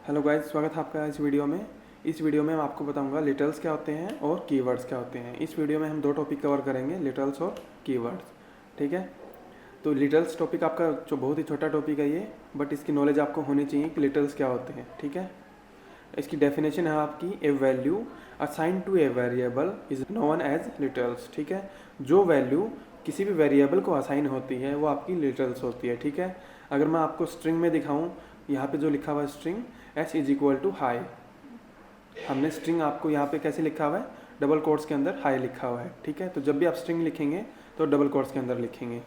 Hello guys, स्वागत है आपका इस वीडियो में। इस वीडियो में मैं आपको बताऊंगा लिटल्स क्या होते हैं और कीवर्ड्स क्या होते हैं। इस वीडियो में हम दो टॉपिक कवर करेंगे, लिटल्स और कीवर्ड्स। ठीक है, तो लिटल्स टॉपिक आपका जो बहुत ही छोटा टॉपिक है ये, बट इसकी नॉलेज आपको होनी चाहिए कि लिटल्स क्या होते हैं। ठीक है, इसकी डेफिनेशन है आपकी, a value assign to a variable is known as literals. ठीक है, जो वैल्यू किसी भी वेरिएबल को असाइन होती है वो आपकी लिटल्स होती है। ठीक है, अगर मैं आपको स्ट्रिंग में दिखाऊं, यहाँ पे जो लिखा हुआ है string S is equal to hi, हमने स्ट्रिंग आपको यहाँ पे कैसे लिखा हुआ है, डबल कोट्स के अंदर हाई लिखा हुआ है। ठीक है, तो जब भी आप स्ट्रिंग लिखेंगे तो डबल कोट्स के अंदर लिखेंगे।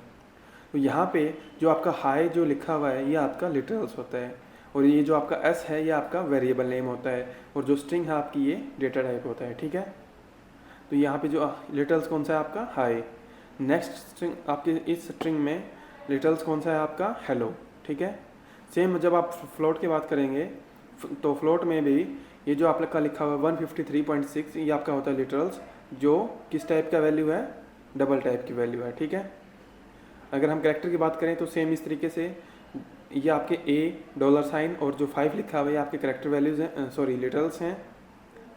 तो यहाँ पे जो आपका हाई जो लिखा हुआ है ये आपका लिटरल्स होता है, और ये जो आपका एस है ये आपका वेरिएबल नेम होता है, और जो स्ट्रिंग है आपकी ये डेटा टाइप होता है। ठीक है, तो यहाँ पे जो लिटरल्स कौन सा है आपका, हाई। नेक्स्ट स्ट्रिंग आपके इस स्ट्रिंग में लिटरल्स कौन सा है आपका, हेलो। ठीक है, सेम जब आप फ्लोट की बात करेंगे तो फ्लोट में भी ये जो आपका लिखा हुआ है 153.6 ये आपका होता है लिटरल्स, जो किस टाइप का वैल्यू है, डबल टाइप की वैल्यू है। ठीक है, अगर हम कैरेक्टर की बात करें तो सेम इस तरीके से ये आपके $, और जो 5 लिखा हुआ है ये आपके कैरेक्टर वैल्यूज़ हैं, सॉरी लिटरल्स हैं।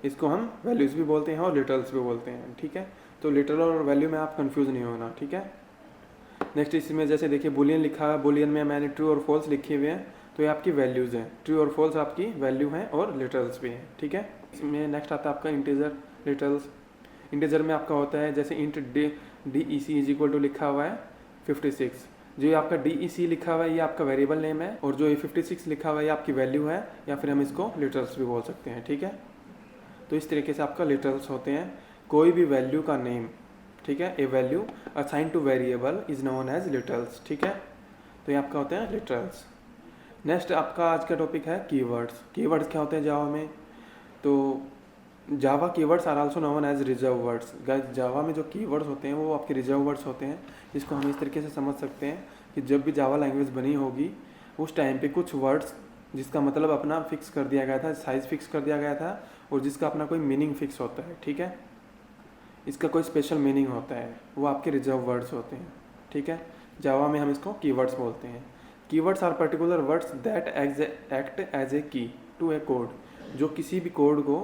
इसको हम वैल्यूज़ भी बोलते हैं और लिटरल्स भी बोलते हैं। ठीक है, तो लिटरल और वैल्यू में आप कंफ्यूज नहीं होना। ठीक है, नेक्स्ट इसमें जैसे देखिए बुलियन लिखा है, बुलियन में मैंने ट्रू और फॉल्स लिखे हुए हैं, तो ये आपकी वैल्यूज़ हैं, ट्रू और फॉल्स आपकी वैल्यू हैं और लिटरल्स भी हैं। ठीक है, इसमें नेक्स्ट आता है आपका इंटीजर लिटरल्स। इंटीजर में आपका होता है जैसे int D E C is equal to लिखा हुआ है 56, जो ये आपका डी ई सी लिखा हुआ है ये आपका वेरिएबल नेम है, और जो ये 56 लिखा हुआ है ये आपकी वैल्यू है, या फिर हम इसको लिटरल्स भी बोल सकते हैं। ठीक है, तो इस तरीके से आपका लिटरल्स होते हैं, कोई भी वैल्यू का नेम। ठीक है, a value assign to variable is known as literals. ठीक है, तो ये आपका होते हैं लिटरल्स। नेक्स्ट आपका आज का टॉपिक है कीवर्ड्स। कीवर्ड्स क्या होते हैं जावा में, तो Java keywords are also known as reserved words. Guys, Java में जो कीवर्ड्स होते हैं वो आपके रिजर्व वर्ड्स होते हैं। इसको हम इस तरीके से समझ सकते हैं कि जब भी जावा लैंग्वेज बनी होगी उस टाइम पे कुछ वर्ड्स जिसका मतलब अपना फिक्स कर दिया गया था, साइज फिक्स कर दिया गया था, और जिसका अपना कोई मीनिंग फिक्स होता है। ठीक है, इसका कोई स्पेशल मीनिंग होता है, वो आपके रिजर्व वर्ड्स होते हैं। ठीक है, जावा में हम इसको कीवर्ड्स बोलते हैं। Keywords are particular words that act as a key to A code, जो किसी भी कोड को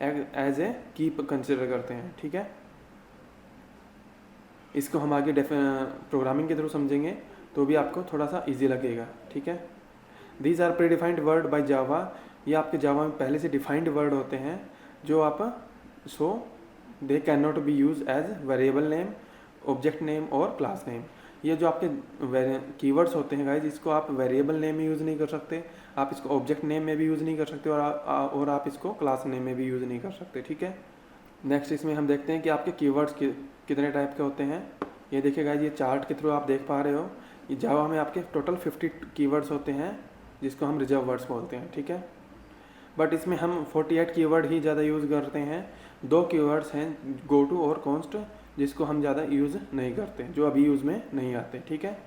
एज ए की कंसिडर करते हैं। ठीक है, इसको हम आगे प्रोग्रामिंग के थ्रू समझेंगे तो भी आपको थोड़ा सा इजी लगेगा। ठीक है, these are predefined word by Java, ये आपके जावा में पहले से डिफाइंड वर्ड होते हैं, जो आप so they can not be use as variable name, object name और क्लास नेम। ये जो आपके कीवर्ड्स होते हैं गाइज, इसको आप वेरिएबल नेम में यूज़ नहीं कर सकते, आप इसको ऑब्जेक्ट नेम में भी यूज़ नहीं कर सकते, और आप इसको क्लास नेम में भी यूज़ नहीं कर सकते। ठीक है, नेक्स्ट इसमें हम देखते हैं कि आपके कीवर्ड्स कितने टाइप के होते हैं। ये देखिए गाइज, ये चार्ट के थ्रू आप देख पा रहे हो, ये जावा में आपके टोटल 50 कीवर्ड्स होते हैं, जिसको हम रिजर्व वर्ड्स बोलते हैं। ठीक है, बट इसमें हम 48 कीवर्ड ही ज़्यादा यूज़ करते हैं। 2 कीवर्ड्स हैं, गो टू और कॉन्स्ट, जिसको हम ज़्यादा यूज़ नहीं करते, जो अभी यूज़ में नहीं आते। ठीक है,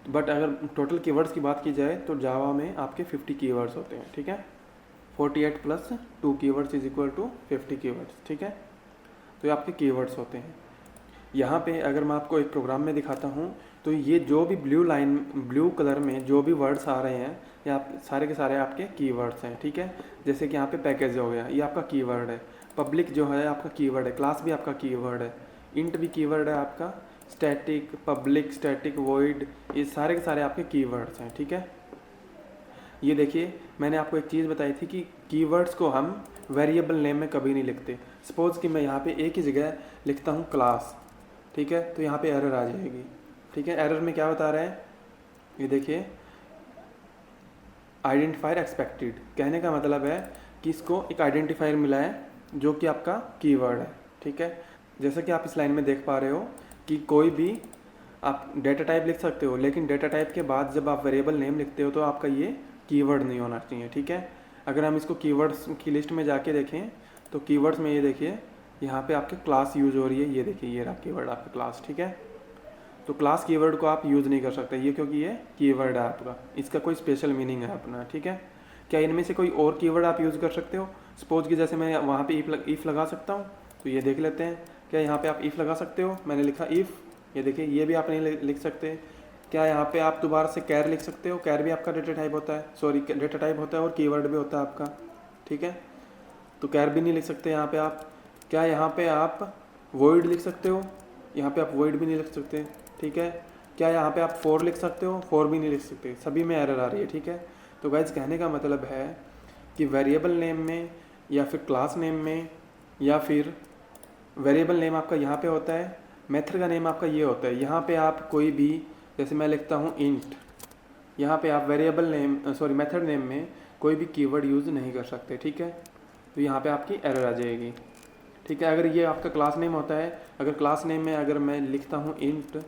बट अगर टोटल कीवर्ड्स की बात की जाए तो जावा में आपके 50 कीवर्ड्स होते हैं। ठीक है, 48 plus 2 keywords is equal to 50 keywords. ठीक है, तो ये आपके कीवर्ड्स होते हैं। यहाँ पे अगर मैं आपको एक प्रोग्राम में दिखाता हूँ तो ये जो भी ब्लू कलर में जो भी वर्ड्स आ रहे हैं ये आप सारे के सारे आपके कीवर्ड्स हैं। ठीक है, जैसे कि यहाँ पे पैकेज हो गया, ये आपका कीवर्ड है, पब्लिक जो है आपका कीवर्ड है, क्लास भी आपका कीवर्ड है, इंट भी कीवर्ड है आपका, स्टैटिक, पब्लिक, स्टैटिक, वॉइड, ये सारे के सारे आपके कीवर्ड्स हैं। ठीक है, ये देखिए मैंने आपको एक चीज़ बताई थी कि कीवर्ड्स को हम वेरिएबल नेम में कभी नहीं लिखते। सपोज कि मैं यहाँ पे एक ही जगह लिखता हूँ क्लास, ठीक है, तो यहाँ पे एरर आ जाएगी। ठीक है, एरर में क्या बता रहा है, ये देखिए आइडेंटिफायर एक्सपेक्टेड, कहने का मतलब है कि इसको एक आइडेंटिफायर मिला है जो कि आपका कीवर्ड है। ठीक है, जैसा कि आप इस लाइन में देख पा रहे हो कि कोई भी आप डेटा टाइप लिख सकते हो, लेकिन डेटा टाइप के बाद जब आप वेरिएबल नेम लिखते हो तो आपका ये कीवर्ड नहीं होना चाहिए। ठीक है, अगर हम इसको कीवर्ड्स की लिस्ट में जाके देखें तो कीवर्ड्स में ये देखिए यहाँ पे आपके क्लास यूज हो रही है, ये देखिए ये रहा कीवर्ड आपका क्लास। ठीक है, तो क्लास कीवर्ड को आप यूज़ नहीं कर सकते, ये क्योंकि ये कीवर्ड है आपका, इसका कोई स्पेशल मीनिंग है अपना। ठीक है, क्या इनमें से कोई और कीवर्ड आप यूज़ कर सकते हो? सपोज कि जैसे मैं वहाँ पे इफ़ लगा सकता हूँ, तो ये देख लेते हैं, क्या यहाँ पे आप इफ़ लगा सकते हो? मैंने लिखा इफ़, ये देखिए ये भी आप नहीं लिख सकते। क्या यहाँ पे आप दोबारा से कैर लिख सकते हो? कैर भी आपका डेटा टाइप होता है, सॉरी डेटा टाइप होता है और कीवर्ड भी होता है आपका, ठीक है। तो कैर भी नहीं लिख सकते यहाँ पे आप। क्या यहाँ पे आप वॉइड लिख सकते हो? यहाँ पे आप वॉइड भी नहीं लिख सकते, ठीक है। क्या यहाँ पे आप फॉर लिख सकते हो? फॉर भी नहीं लिख सकते, सभी में एरर आ रही है, ठीक है। तो गाइस कहने का मतलब है कि वेरिएबल नेम में या फिर क्लास नेम में या फिर वेरिएबल नेम आपका यहाँ पे होता है, मेथड का नेम आपका ये होता है। यहाँ पे आप कोई भी, जैसे मैं लिखता हूँ इंट, यहाँ पे आप variable name sorry method name में कोई भी कीवर्ड यूज़ नहीं कर सकते, ठीक है। तो यहाँ पे आपकी एरर आ जाएगी, ठीक है। अगर ये आपका क्लास नेम होता है, अगर क्लास नेम में अगर मैं लिखता हूँ इंट,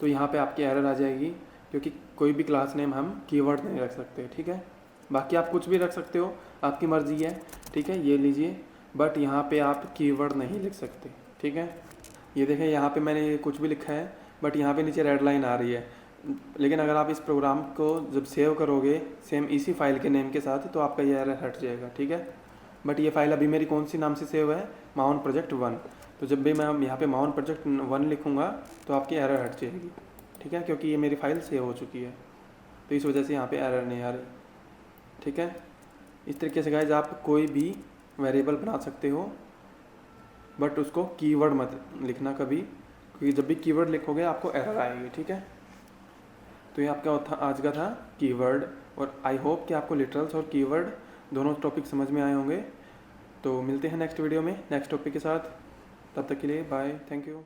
तो यहाँ पे आपकी एरर आ जाएगी, क्योंकि कोई भी क्लास नेम हम कीवर्ड नहीं रख सकते, ठीक है। बाकी आप कुछ भी रख सकते हो, आपकी मर्ज़ी है, ठीक है। ये लीजिए, बट यहाँ पे आप कीवर्ड नहीं लिख सकते, ठीक है। ये देखें, यहाँ पे मैंने कुछ भी लिखा है, बट यहाँ पे नीचे रेड लाइन आ रही है। लेकिन अगर आप इस प्रोग्राम को जब सेव करोगे सेम इसी फाइल के नेम के साथ, तो आपका ये एरर हट जाएगा, ठीक है। बट ये फाइल अभी मेरी कौन सी नाम से सेव है? माउन प्रोजेक्ट 1। तो जब भी मैं यहाँ पे माउन प्रोजेक्ट 1 लिखूँगा तो आपकी एरर हट जाएगी, ठीक है, क्योंकि ये मेरी फाइल सेव हो चुकी है। तो इस वजह से यहाँ पे एरर नहीं आ रही, ठीक है। इस तरीके से गाइज आप कोई भी वेरिएबल बना सकते हो, बट उसको कीवर्ड मत लिखना कभी, क्योंकि जब भी कीवर्ड लिखोगे आपको एरर आएगी, ठीक है। तो ये आपका आज का था कीवर्ड, और आई होप कि आपको लिटरल्स और कीवर्ड दोनों टॉपिक समझ में आए होंगे। तो मिलते हैं नेक्स्ट वीडियो में नेक्स्ट टॉपिक के साथ। तब तक के लिए बाय, थैंक यू।